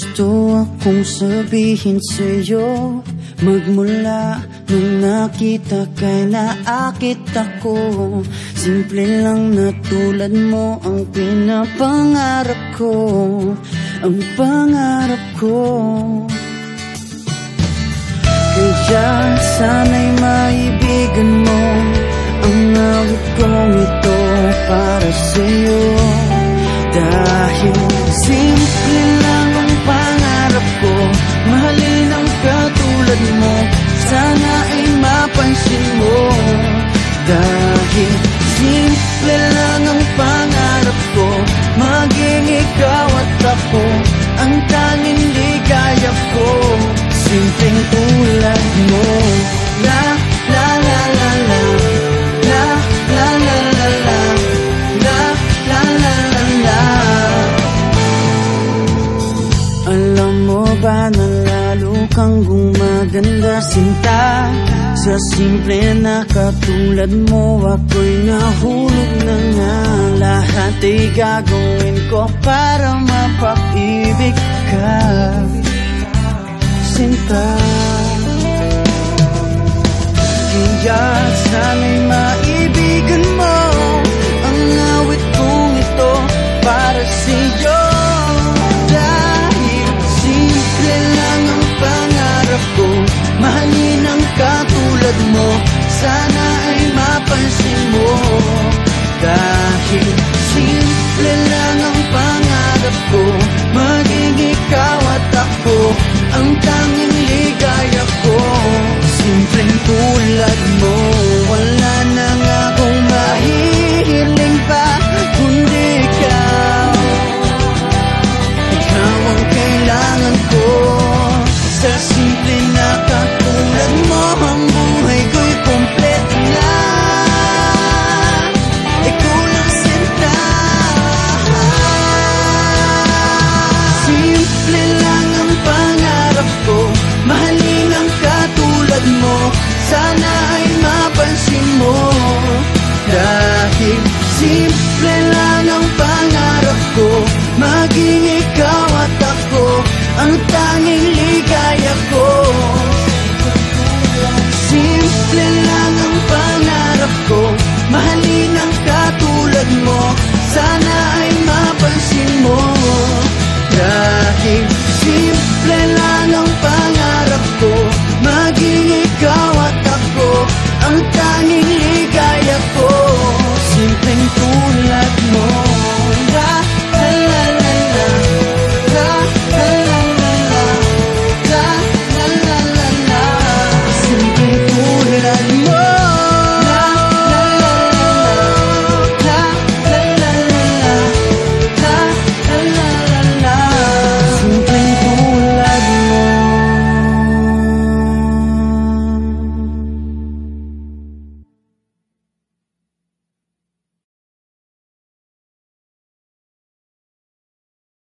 gusto akong sabihin sa'yo. Magmula nung nakita kay naakit ako. Simple lang na tulad mo ang pinapangarap ko. Ang pangarap ko. Kaya sana'y maibigan mo ang awit kong ito para sa'yo. Dahil simple lang ang pangarap ko, mahalin ang katulad mo, sana ay mapansin mo. Dahil simple lang ang pangarap ko, maging ikaw at ako ang tanging ligaya ko. Simpleng tulad mo. La la la la la, la la la la la, la la la la la. Alam mo ba na lalo kang gumaganda, sinta? Sa simple na katulad mo, ako'y nahulog na nga. Lahat ay gagawin ko para mapag-ibig ka, sinta. Kaya sana'y maibigan mo ang awit kong ito para sa'yo. Dahil simple lang ang pangarap ko, mahalin ang katulad mo, sana ay mapansin mo. Dahil simple lang ang pangarap ko, maging ikaw at ako ang tanging ligaya ko. Simpleng tulad mo, wala na nga akong mahihiling pa kundi ikaw. Ikaw ang kailangan ko. Sa simple na katulad mo, ang buhay ko'y kompleto na. Ikaw lang sinta. Simple lang ang pangarap ko, mahalin ang katulad mo, sana ay mapansin mo. Dahil simple lang ang pangarap ko, maging ikaw at ako ang tanging ligaya ko. Simple lang ang pangarap ko, mahalin ang katulad mo,